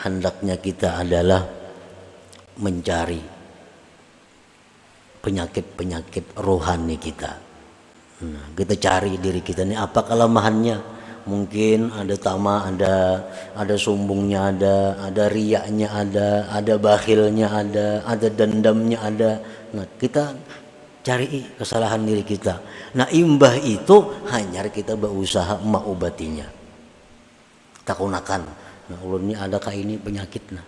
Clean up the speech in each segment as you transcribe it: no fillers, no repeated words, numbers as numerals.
hendaknya kita adalah mencari penyakit-penyakit rohani kita. Nah, kita cari diri kita ini apa kelemahannya. Mungkin ada tama, ada sombongnya, ada riyaknya, ada bakhilnya, ada dendamnya, ada. Nah, kita cari kesalahan diri kita. Nah, imbah itu hanya kita berusaha mengobatinya. Takunakan. Nah, ulun ini adakah ini penyakitnya?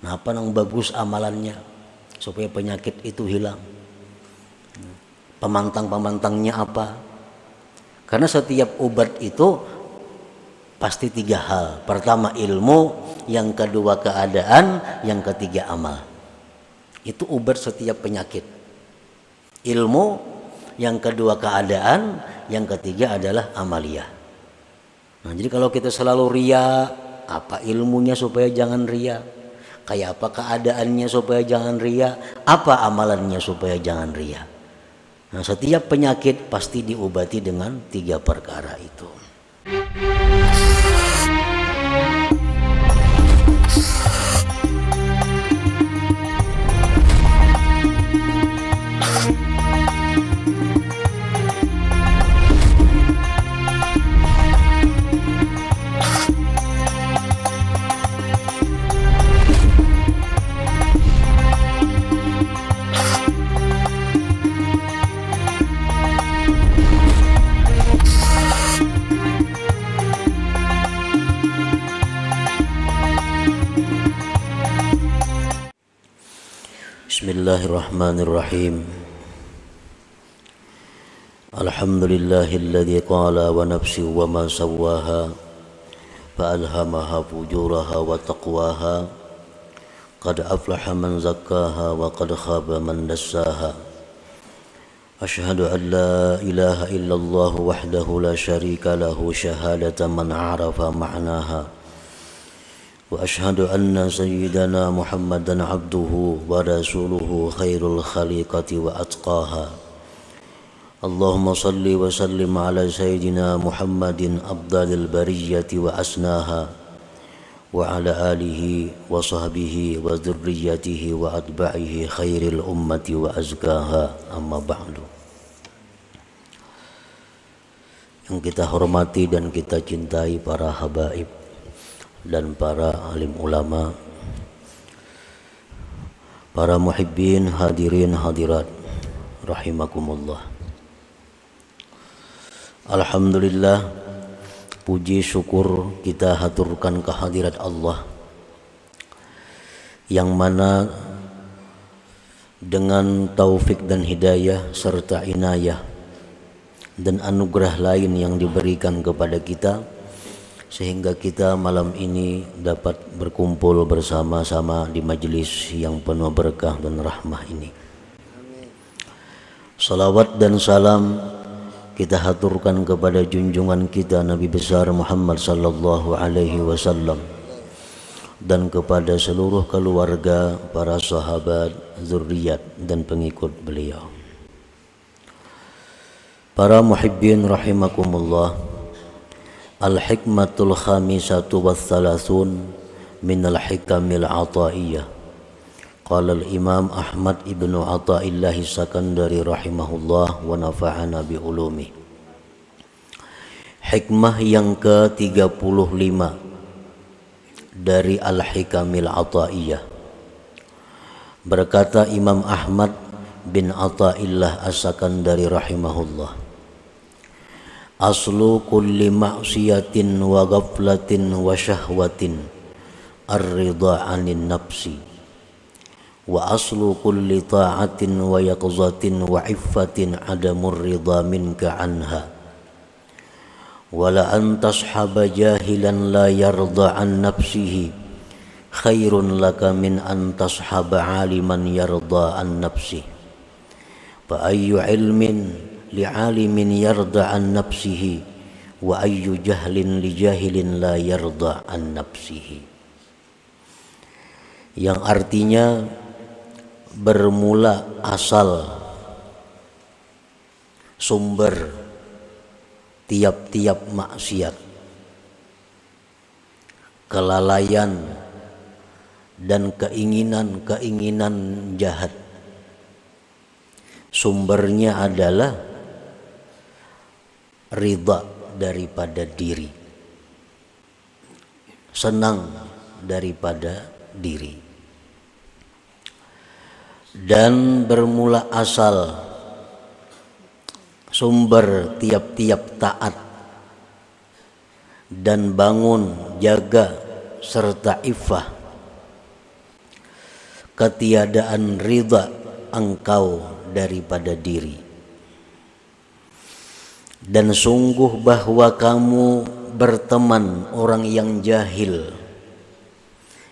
Nah, apa yang bagus amalannya supaya penyakit itu hilang? Pemantang-pemantangnya apa? Karena setiap obat itu pasti 3 hal. Pertama ilmu, yang kedua keadaan, yang ketiga amal. Itu obat setiap penyakit. Ilmu, yang kedua keadaan, yang ketiga adalah amaliyah. Nah, jadi kalau kita selalu ria, apa ilmunya supaya jangan ria? Kayak apa keadaannya supaya jangan ria? Apa amalannya supaya jangan ria? Nah, setiap penyakit pasti diobati dengan 3 perkara itu. Bismillahirrahmanirrahim. Alhamdulillahilladzi qala wa nafsi wa ma sawwaha fa alhamaha fujuraha wa taqwaha qad aflaha man zakkaha wa qad khaba man dassaha. Ashhadu an la ilaha illallah wahdahu la syarika lahu syahadatan man arafa ma'naha. وأشهد أن سيدنا محمدا عبده ورسوله خير الخليقة وأتقاها. اللهم صل وسلم على سيدنا محمد أفضل البرية وأسناها وعلى آله وصحبه وذريته وأتباعه خير الأمة وأزكاها. أما بعد. Yang kita hormati dan kita cintai para habaib dan para alim ulama, para muhibbin, hadirin hadirat rahimakumullah. Alhamdulillah, puji syukur kita haturkan kehadirat Allah yang mana dengan taufik dan hidayah serta inayah dan anugerah lain yang diberikan kepada kita, sehingga kita malam ini dapat berkumpul bersama-sama di majelis yang penuh berkah dan rahmah ini. Salawat dan salam kita haturkan kepada junjungan kita Nabi besar Muhammad sallallahu alaihi wasallam dan kepada seluruh keluarga, para sahabat, zuriat dan pengikut beliau. Para muhibbin rahimakumullah. Al-hikmatul khamisatu wathalathun minal hikamil ataiyah. Qala al-imam Ahmad ibnu Athaillah Sakandari rahimahullah wa nafa'ana bi ulumi. Hikmah yang ke-35 dari al-hikamil ataiyah. Berkata Imam Ahmad bin Athaillah As-Sakandari rahimahullah, aslu kulli ma'siyatin wa ghaflatin wa syahwatin ar-ridha 'anil nafsi wa aslu kulli ta'atin wa yaqzatin wa iffatin 'adamur ridha minka 'anha wa la an tashhaba jahilan la yarda 'an nafsihi khairun laka min an tashhaba 'aliman yarda 'an nafsihi fa ayyu 'ilmin li'alimin yarda an nafsihi wa ayyu jahlin li jahilin la yarda an nafsihi. Yang artinya bermula asal sumber tiap-tiap maksiat, kelalaian dan keinginan-keinginan jahat. Sumbernya adalah ridha daripada diri, senang daripada diri. Dan bermula asal sumber tiap-tiap taat dan bangun, jaga, serta iffah, ketiadaan ridha engkau daripada diri. Dan sungguh bahwa kamu berteman orang yang jahil,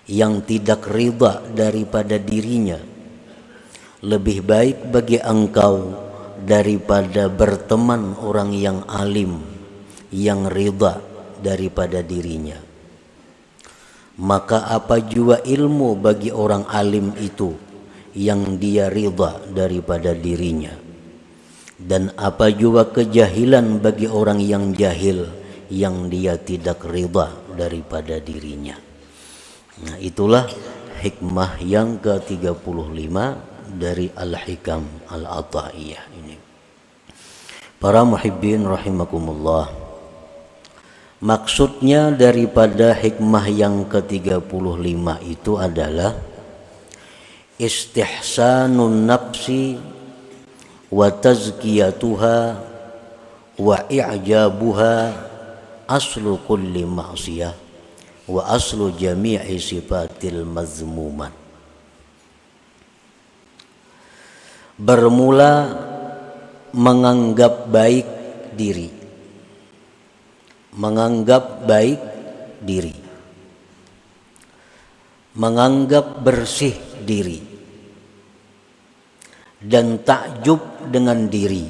yang tidak ridha daripada dirinya, lebih baik bagi engkau daripada berteman orang yang alim, yang ridha daripada dirinya. Maka apa jua ilmu bagi orang alim itu yang dia ridha daripada dirinya, dan apa jua kejahilan bagi orang yang jahil yang dia tidak ridha daripada dirinya. Nah, itulah hikmah yang ke-35 dari Al-Hikam Al-Ata'iyah ini. Para muhibbin rahimakumullah, maksudnya daripada hikmah yang ke-35 itu adalah istihsanun nafsi wa tazkiyatuha wa i'jabuha aslu kulli ma'siyah wa aslu jami'i sifatil mazmumat. Bermula menganggap baik diri, menganggap baik diri, menganggap bersih diri, dan takjub dengan diri,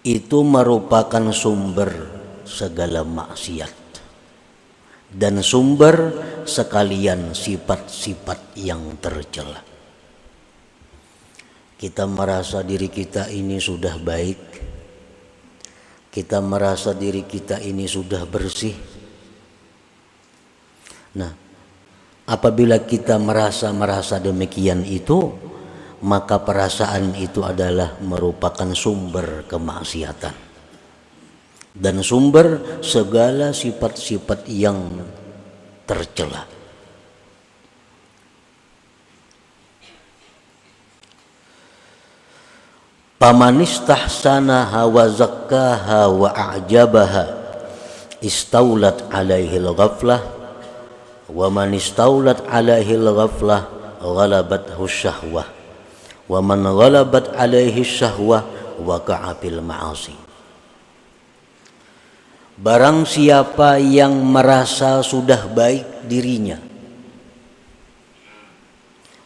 itu merupakan sumber segala maksiat dan sumber sekalian sifat-sifat yang tercela. Kita merasa diri kita ini sudah baik, kita merasa diri kita ini sudah bersih. Nah, apabila kita merasa demikian itu, maka perasaan itu adalah merupakan sumber kemaksiatan dan sumber segala sifat-sifat yang tercela. Faman istahsanaha wa zakkaha wa a'jabaha istaulat alaihi al-ghaflah wa man istaulat alaihi al-ghaflah ghalabathu syahwah wa man ghalabat alaihi syahwah waqa'a fil ma'asi. Barang siapa yang merasa sudah baik dirinya,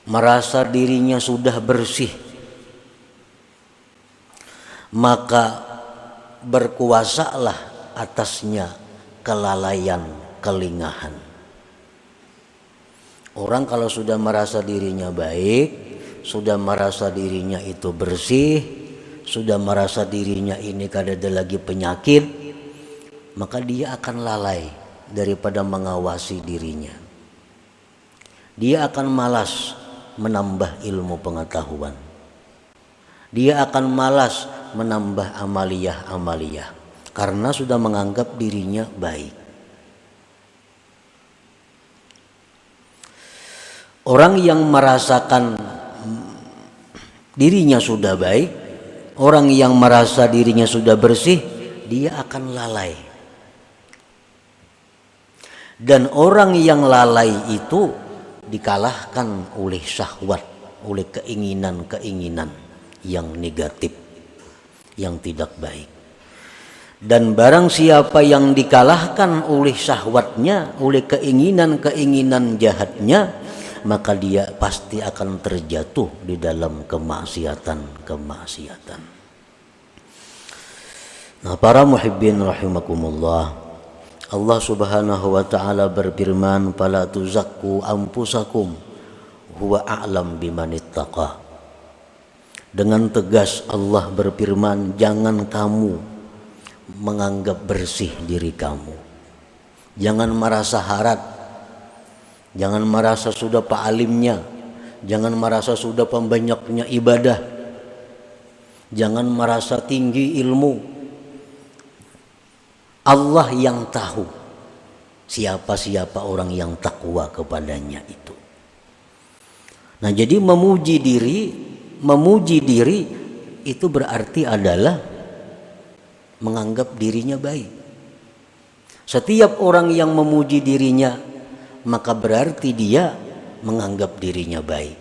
merasa dirinya sudah bersih, maka berkuasalah atasnya kelalaian, kelingahan. Orang kalau sudah merasa dirinya baik, sudah merasa dirinya itu bersih, sudah merasa dirinya ini kada ada lagi penyakit, maka dia akan lalai daripada mengawasi dirinya. Dia akan malas menambah ilmu pengetahuan. Dia akan malas menambah amaliyah-amaliyah karena sudah menganggap dirinya baik. Orang yang merasakan dirinya sudah baik, orang yang merasa dirinya sudah bersih, dia akan lalai. Dan orang yang lalai itu dikalahkan oleh syahwat, oleh keinginan-keinginan yang negatif, yang tidak baik. Dan barang siapa yang dikalahkan oleh syahwatnya, oleh keinginan-keinginan jahatnya, maka dia pasti akan terjatuh di dalam kemaksiatan. Nah, para muhibbin rahimakumullah, Allah Subhanahu wa taala berfirman, "Fala tuzakku anfusakum huwa a'lam bimanittaqa." Dengan tegas Allah berfirman, jangan kamu menganggap bersih diri kamu. Jangan merasa harap, Jangan merasa sudah pak alimnya, jangan merasa sudah pembanyaknya ibadah, jangan merasa tinggi ilmu. Allah yang tahu siapa-siapa orang yang takwa kepadanya itu. Nah, jadi memuji diri itu berarti adalah menganggap dirinya baik. Setiap orang yang memuji dirinya maka berarti dia menganggap dirinya baik.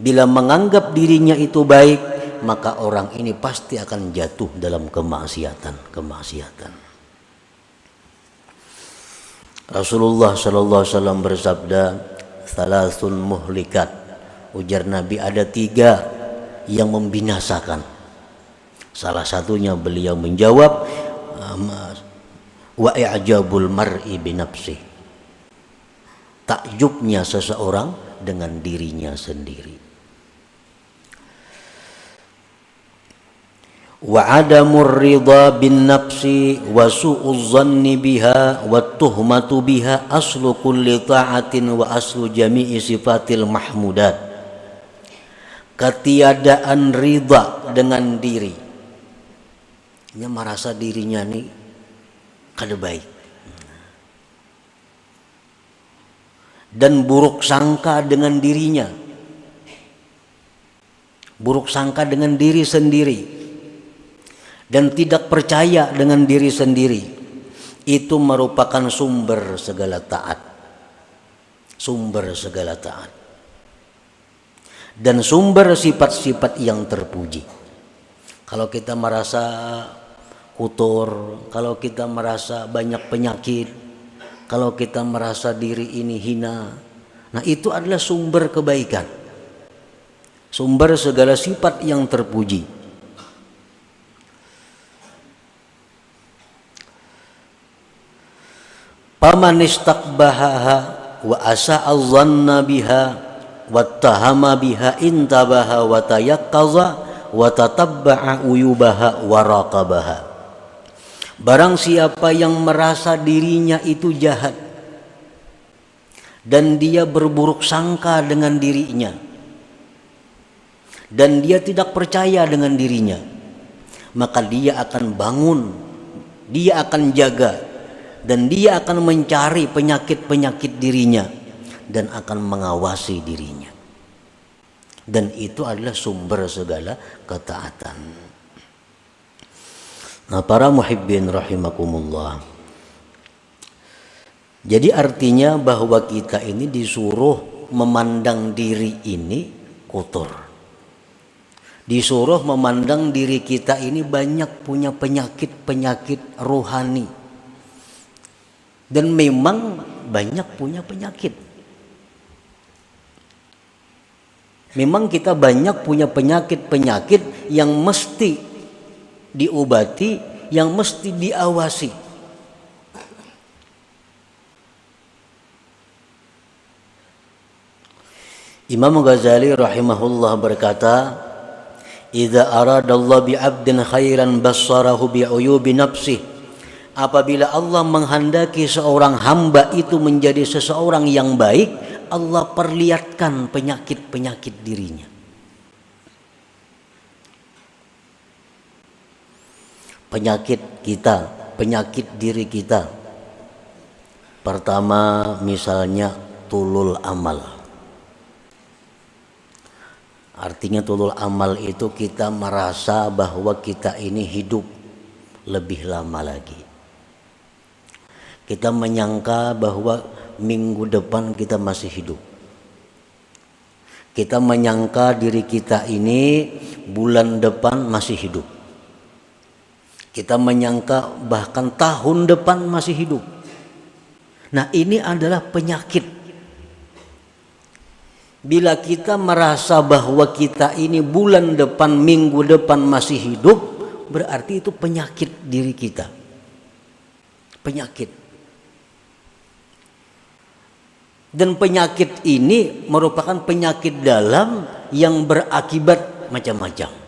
Bila menganggap dirinya itu baik, maka orang ini pasti akan jatuh dalam kemaksiatan. Rasulullah sallallahu alaihi wasallam bersabda, "Salasun muhlikat." Ujar Nabi, ada 3 yang membinasakan. Salah satunya beliau menjawab, wa i'jabul mar'i binafsihi. Takjubnya seseorang dengan dirinya sendiri. Wa adamur ridha bin nafsi wa su'uz zanni biha wa tuhmatu biha aslu kulli ta'atin wa aslu jami'i sifatil mahmudat. Ketiadaan ridha dengan diri. Dia merasa dirinya nih kada baik. Dan buruk sangka dengan dirinya, buruk sangka dengan diri sendiri, dan tidak percaya dengan diri sendiri, itu merupakan sumber segala taat, dan sumber sifat-sifat yang terpuji. Kalau kita merasa kotor, kalau kita merasa banyak penyakit, kalau kita merasa diri ini hina, nah itu adalah sumber kebaikan, sumber segala sifat yang terpuji. Paman istaqbahaha wa asa'al dhanna biha wattahama biha intabaha wa tayaqqaza wa tatabba'a uyubaha wa raqabaha. Barang siapa yang merasa dirinya itu jahat dan dia berburuk sangka dengan dirinya dan dia tidak percaya dengan dirinya, maka dia akan bangun, dia akan jaga, dan dia akan mencari penyakit-penyakit dirinya dan akan mengawasi dirinya. Dan itu adalah sumber segala ketaatan. Nah, para muhibbin rahimakumullah. Jadi artinya bahwa kita ini disuruh memandang diri ini kotor. Disuruh memandang diri kita ini banyak punya penyakit-penyakit rohani. Dan memang banyak punya penyakit. Memang kita banyak punya penyakit-penyakit yang mesti diobati, yang mesti diawasi. Imam Ghazali rahimahullah berkata, "Idza aradallahu bi'abdin khairan bassarahu bi'uyubi nafsih." Apabila Allah menghendaki seorang hamba itu menjadi seseorang yang baik, Allah perlihatkan penyakit-penyakit dirinya. Penyakit kita, penyakit diri kita. Pertama misalnya tulul amal. Artinya tulul amal itu kita merasa bahwa kita ini hidup lebih lama lagi. Kita menyangka bahwa minggu depan kita masih hidup. Kita menyangka diri kita ini bulan depan masih hidup. Kita menyangka bahkan tahun depan masih hidup. Nah, ini adalah penyakit. Bila kita merasa bahwa kita ini bulan depan, minggu depan masih hidup, berarti itu penyakit diri kita. Penyakit. Dan penyakit ini merupakan penyakit dalam yang berakibat macam-macam.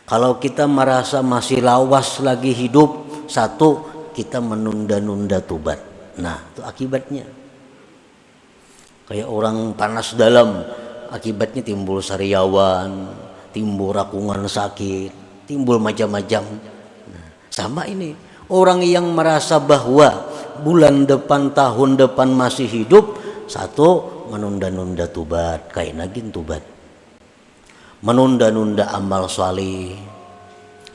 Kalau kita merasa masih lawas lagi hidup, satu, kita menunda-nunda tobat. Nah, itu akibatnya. Kayak orang panas dalam, akibatnya timbul sariawan, timbul rakungan sakit, timbul macam-macam. Nah, sama ini, orang yang merasa bahwa bulan depan, tahun depan masih hidup, satu menunda-nunda tubat, kayak nagin tubat, menunda-nunda amal salih,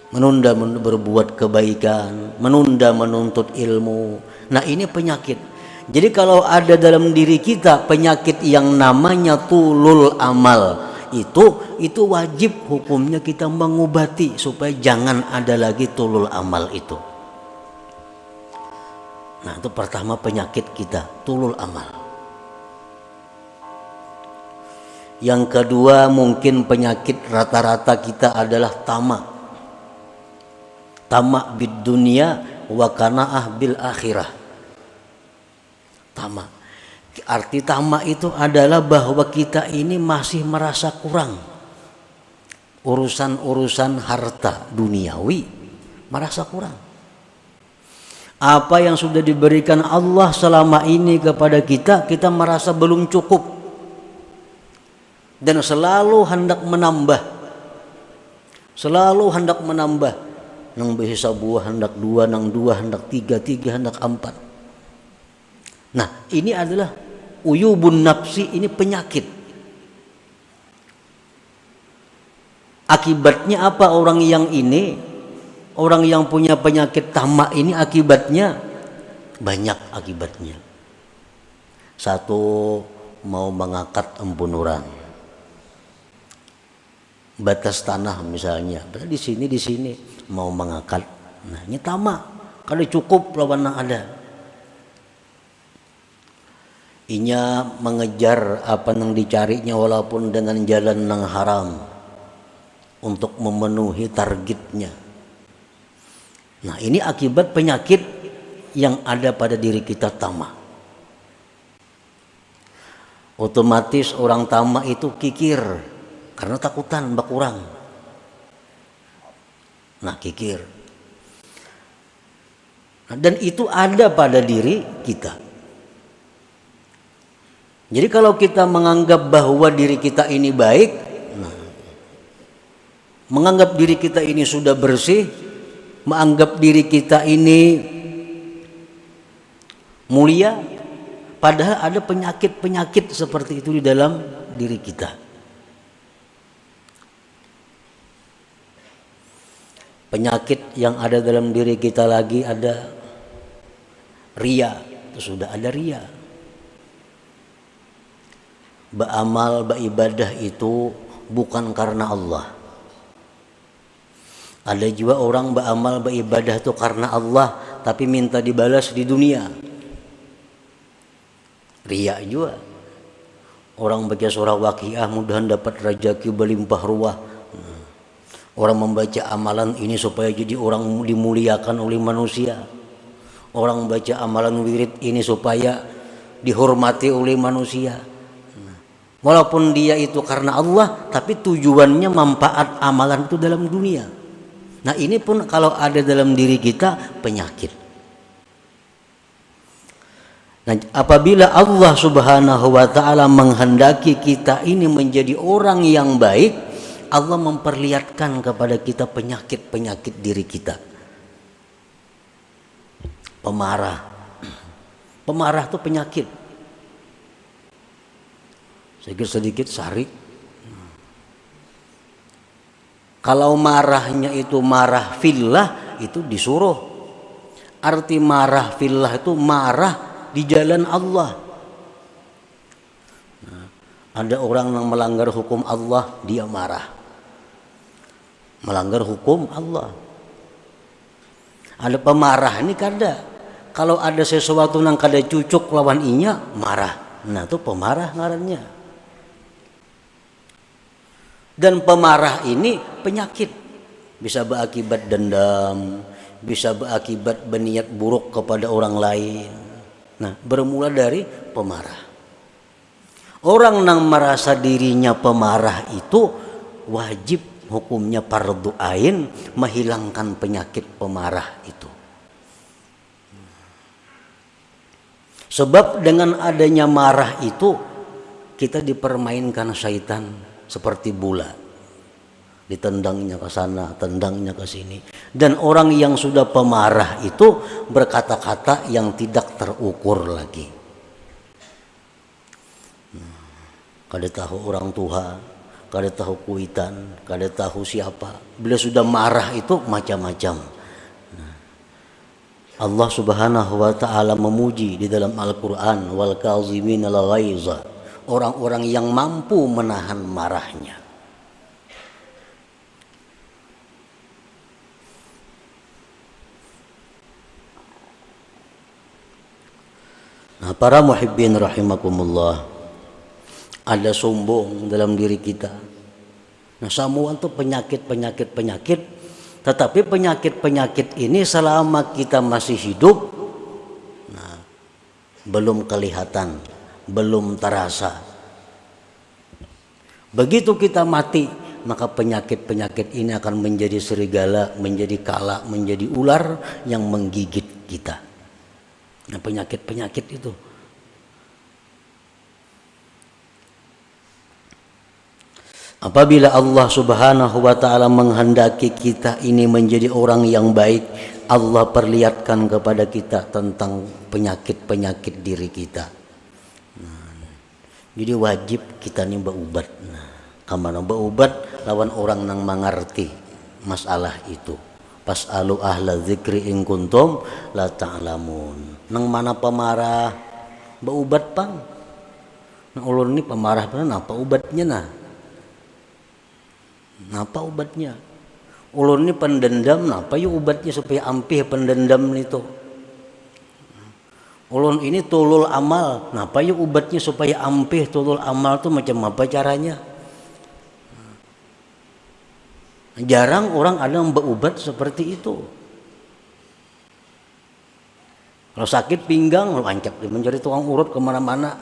menunda berbuat kebaikan, menunda menuntut ilmu. Nah ini penyakit. Jadi kalau ada dalam diri kita penyakit yang namanya tulul amal, itu wajib hukumnya kita mengobati supaya jangan ada lagi tulul amal itu. Nah itu pertama penyakit kita, tulul amal. Yang kedua mungkin penyakit rata-rata kita adalah tamak. Tamak bid dunia wa qanaah bil akhirah. Tamak. Arti tamak itu adalah bahwa kita ini masih merasa kurang. Urusan-urusan harta duniawi merasa kurang. Apa yang sudah diberikan Allah selama ini kepada kita, kita merasa belum cukup. Dan selalu hendak menambah. Selalu hendak menambah. Nang bisa buah hendak dua, nang dua hendak tiga, tiga hendak empat. Nah ini adalah uyubun nafsi, ini penyakit. Akibatnya apa orang yang ini, orang yang punya penyakit tamak ini akibatnya banyak akibatnya. Satu, mau mengangkat embunuran. Batas tanah misalnya, di sini mau mengangkat. Nah ini tamak, kalau cukup lawan yang ada. Inya mengejar apa yang dicarinya walaupun dengan jalan yang haram untuk memenuhi targetnya. Nah ini akibat penyakit yang ada pada diri kita, tamak. Otomatis orang tamak itu kikir karena takutan berkurang. Nah kikir. Nah, dan itu ada pada diri kita. Jadi kalau kita menganggap bahwa diri kita ini baik, nah, menganggap diri kita ini sudah bersih, menganggap diri kita ini mulia, padahal ada penyakit-penyakit seperti itu di dalam diri kita. Penyakit yang ada dalam diri kita lagi ada riya, itu sudah ada riya. Beramal, beribadah itu bukan karena Allah. Ada juga orang beramal, beribadah itu karena Allah, tapi minta dibalas di dunia. Riya juga. Orang baca surah Waqiah mudahan dapat rezeki berlimpah ruah. Orang membaca amalan ini supaya jadi orang dimuliakan oleh manusia. Orang baca amalan wirid ini supaya dihormati oleh manusia. Walaupun dia itu karena Allah, tapi tujuannya manfaat amalan itu dalam dunia. Nah ini pun kalau ada dalam diri kita penyakit. Nah apabila Allah subhanahu wa ta'ala menghendaki kita ini menjadi orang yang baik, Allah memperlihatkan kepada kita penyakit-penyakit diri kita. Pemarah. Pemarah itu penyakit. Sedikit sarik. Kalau marahnya itu marah fillah, itu disuruh. Arti marah fillah itu marah di jalan Allah. Nah, ada orang yang melanggar hukum Allah, dia marah. Melanggar hukum Allah. Ada pemarah ini kada. Kalau ada sesuatu yang kada cucuk lawan inya, marah. Nah itu pemarah ngarannya. Dan pemarah ini penyakit, bisa berakibat dendam, bisa berakibat berniat buruk kepada orang lain. Nah bermula dari pemarah. Orang yang merasa dirinya pemarah itu wajib hukumnya fardu ain menghilangkan penyakit pemarah itu. Sebab dengan adanya marah itu kita dipermainkan syaitan seperti bola, ditendangnya ke sana, tendangnya ke sini. Dan orang yang sudah pemarah itu berkata-kata yang tidak terukur lagi. Kada tahu orang tua, kada tahu kuitan, kada tahu siapa. Bila sudah marah itu macam-macam. Allah Subhanahu wa taala memuji di dalam Al-Qur'an, wal kaziminal ghaiza, orang-orang yang mampu menahan marahnya. Nah, para muhibbin rahimakumullah, ada sombong dalam diri kita. Nah, semua itu penyakit. Tetapi penyakit ini selama kita masih hidup, nah, belum kelihatan, belum terasa. Begitu kita mati, maka penyakit ini akan menjadi serigala, menjadi kala, menjadi ular yang menggigit kita. Nah, penyakit itu. Apabila Allah Subhanahu wa taala menghendaki kita ini menjadi orang yang baik, Allah perlihatkan kepada kita tentang penyakit diri kita. Jadi wajib kita nih berubat. Kamana berubat lawan orang nang mengerti masalah itu. Pas'alu ahla dzikri in kuntum la ta'lamun. Nang mana pemarah berubat pang. Nang ulun ini pemarah benar apa ubatnya nah? Napa ubatnya? Ulun ini pendendam, napa yuk ubatnya supaya ampih pendendam itu? Ulun ini tulul amal, napa yuk ubatnya supaya ampih tulul amal itu macam apa caranya? Jarang orang ada yang berubat seperti itu. Kalau sakit pinggang, lu ancap dia mencari tukang urut kemana-mana.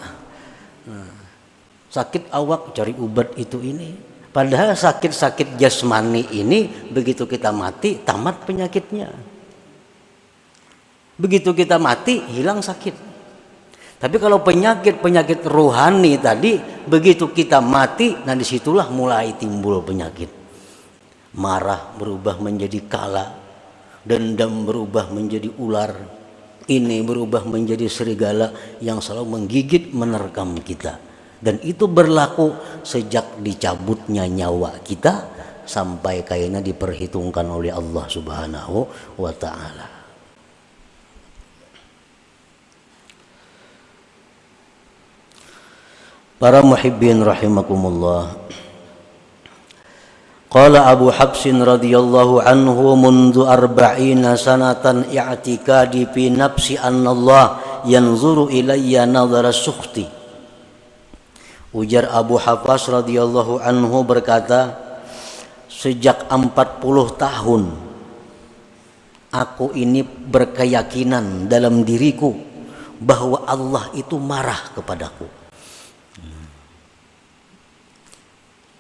Sakit awak cari ubat itu ini. Padahal sakit-sakit jasmani ini begitu kita mati tamat penyakitnya. Begitu kita mati hilang sakit. Tapi kalau penyakit rohani tadi begitu kita mati, nah disitulah mulai timbul penyakit. Marah berubah menjadi kala, dendam berubah menjadi ular, ini berubah menjadi serigala yang selalu menggigit menerkam kita. Dan itu berlaku sejak dicabutnya nyawa kita sampai kayaknya diperhitungkan oleh Allah Subhanahu wa taala. Para muhibbin rahimakumullah. Qala Abu Habsin radhiyallahu anhu mundu arba'ina sanatan i'tikadi fi nafsi anna Allah yanzuru ilayya nadhara sukhti. Ujar Abu Hafs radhiyallahu anhu berkata, sejak 40 tahun aku ini berkeyakinan dalam diriku bahwa Allah itu marah kepadaku.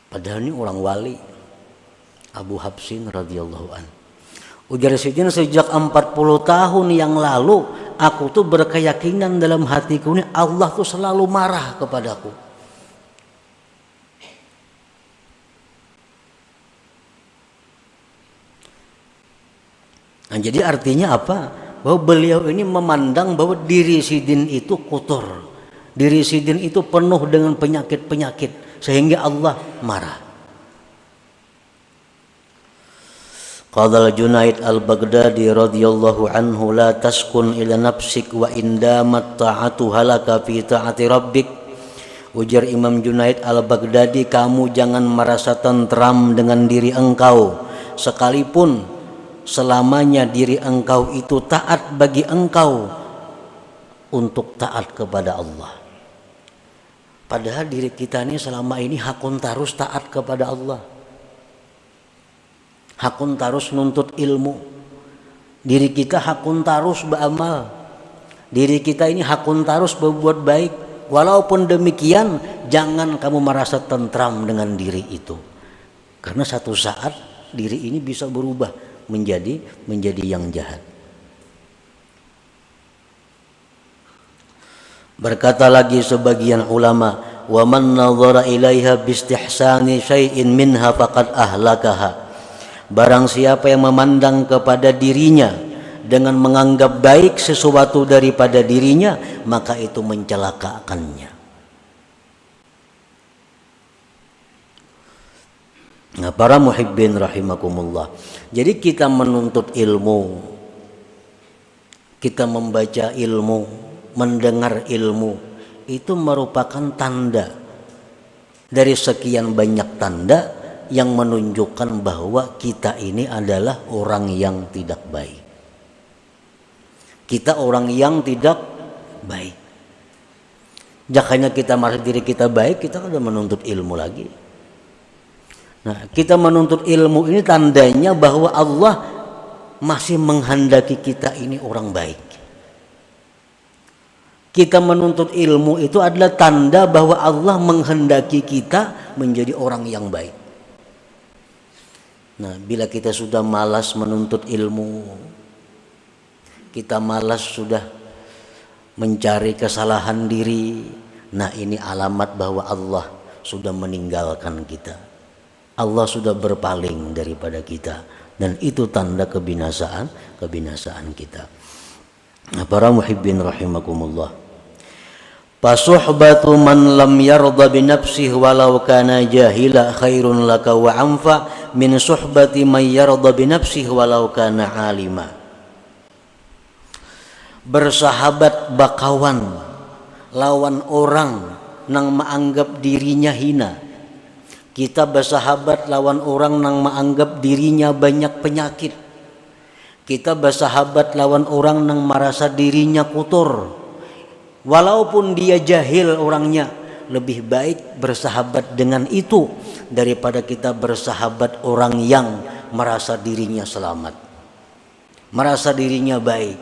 Padahal ini orang wali, Abu Habsin radhiyallahu anhu. Ujar Sidin, sejak 40 tahun yang lalu aku tuh berkeyakinan dalam hatiku ini Allah tuh selalu marah kepadaku. Nah, jadi artinya apa? Bahwa beliau ini memandang bahwa diri Sidin itu kotor, diri Sidin itu penuh dengan penyakit sehingga Allah marah. Qala Junaid al-Baghdadi radhiyallahu anhu, la taskun ila nafsik wa indamat ta'atu halaka fi ta'ati rabbik. Ujar Imam Junaid al-Baghdadi, kamu jangan merasa tentram dengan diri engkau sekalipun selamanya diri engkau itu taat bagi engkau untuk taat kepada Allah. Padahal diri kita ini selama ini hakun tarus taat kepada Allah, hakun tarus nuntut ilmu. Diri kita hakun tarus beramal, diri kita ini hakun tarus berbuat baik. Walaupun demikian, jangan kamu merasa tentram dengan diri itu, karena satu saat diri ini bisa berubah menjadi yang jahat. Berkata lagi sebagian ulama, wa man nadhara ilaiha bistihsani syai'in minha faqad ahlakaha. Barang siapa yang memandang kepada dirinya dengan menganggap baik sesuatu daripada dirinya, maka itu mencelakakannya. Nah, para muhibbin rahimakumullah. Jadi kita menuntut ilmu, kita membaca ilmu, mendengar ilmu, itu merupakan tanda dari sekian banyak tanda yang menunjukkan bahwa kita ini adalah orang yang tidak baik. Kita orang yang tidak baik. Jakanya kita merasa diri kita baik, kita sudah menuntut ilmu lagi. Nah, kita menuntut ilmu ini tandanya bahwa Allah masih menghendaki kita ini orang baik. Kita menuntut ilmu itu adalah tanda bahwa Allah menghendaki kita menjadi orang yang baik. Nah, bila kita sudah malas menuntut ilmu, kita malas sudah mencari kesalahan diri, nah ini alamat bahwa Allah sudah meninggalkan kita. Allah sudah berpaling daripada kita, dan itu tanda kebinasaan kita. Nah, para muhibbin rahimakumullah. Fasuhbatu man lam yarda bi nafsihi walau kana jahila khairun laka wa anfa min suhbati man yarda bi nafsihi walau kana alima. Bersahabat bakawan lawan orang nang menganggap dirinya hina. Kita bersahabat lawan orang yang menganggap dirinya banyak penyakit. Kita bersahabat lawan orang yang merasa dirinya kotor. Walaupun dia jahil orangnya, lebih baik bersahabat dengan itu daripada kita bersahabat orang yang merasa dirinya selamat, merasa dirinya baik,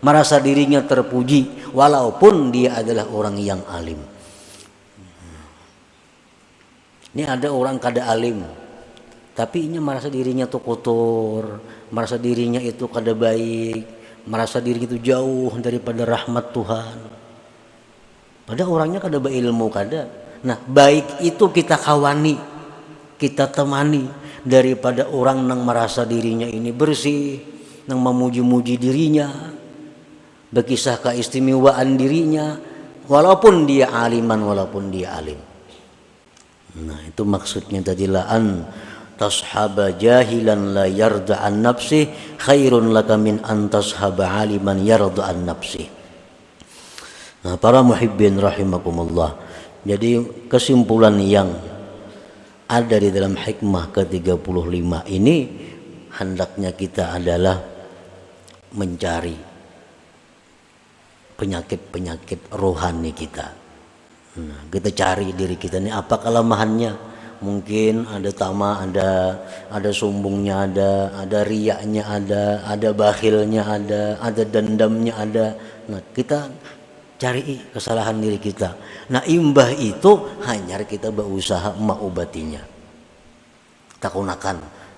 merasa dirinya terpuji, walaupun dia adalah orang yang alim. Ini ada orang kada alim, tapi ini merasa dirinya tuh kotor, merasa dirinya itu kada baik, merasa dirinya itu jauh daripada rahmat Tuhan. Padahal orangnya kada berilmu kada. Nah, baik itu kita kawani, kita temani daripada orang yang merasa dirinya ini bersih, yang memuji-muji dirinya, berkisah keistimewaan dirinya, walaupun dia aliman, walaupun dia alim. Nah, itu maksudnya tadi la'an tashaba jahilan la yarda an nafsi khairun laka min an tashaba aliman yarda an nafsi. Nah, para muhibbin rahimakumullah. Jadi kesimpulan yang ada di dalam hikmah ke-35 ini, hendaknya kita adalah mencari penyakit-penyakit rohani kita. Nah, kita cari diri kita ini apa kelemahannya. Mungkin ada tama, ada sombongnya, ada riyaknya, ada bakhilnya, ada dendamnya, ada. Nah, kita cari kesalahan diri kita. Nah, imbah itu hanya kita berusaha mengobatinya. Kita gunakan.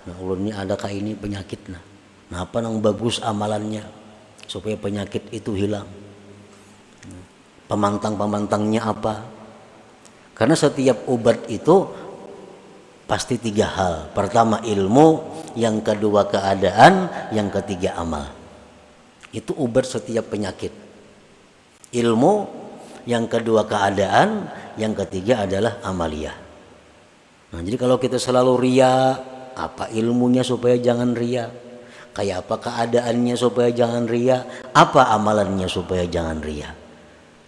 Nah, ulun ini adakah ini penyakit? Nah, apa yang bagus amalannya supaya penyakit itu hilang? Pemantang-pemantangnya apa? Karena setiap obat itu pasti 3 hal. Pertama ilmu, yang kedua keadaan, yang ketiga amal. Itu obat setiap penyakit. Ilmu, yang kedua keadaan, yang ketiga adalah amaliyah. Nah, jadi kalau kita selalu riya, apa ilmunya supaya jangan riya? Kayak apa keadaannya supaya jangan riya? Apa amalannya supaya jangan riya?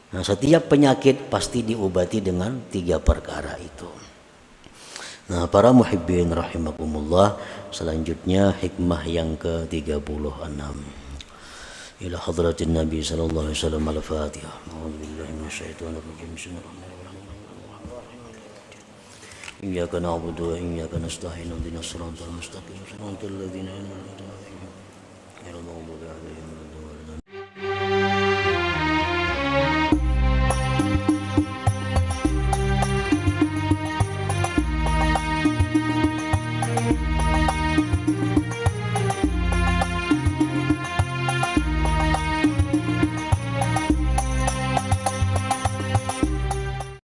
Nah, setiap penyakit pasti diobati dengan 3 perkara itu. Nah, para muhibbin rahimakumullah, selanjutnya hikmah yang ke-36. Ila hadratin Nabi sallallahu alaihi wasallam al-Fatihah. A'udzubillahi minasyaitonir rajim. Iyyaka na'budu wa iyyaka nasta'in. Ihdinas siratal mustaqim. Shiratal ladzina an'amta 'alaihim.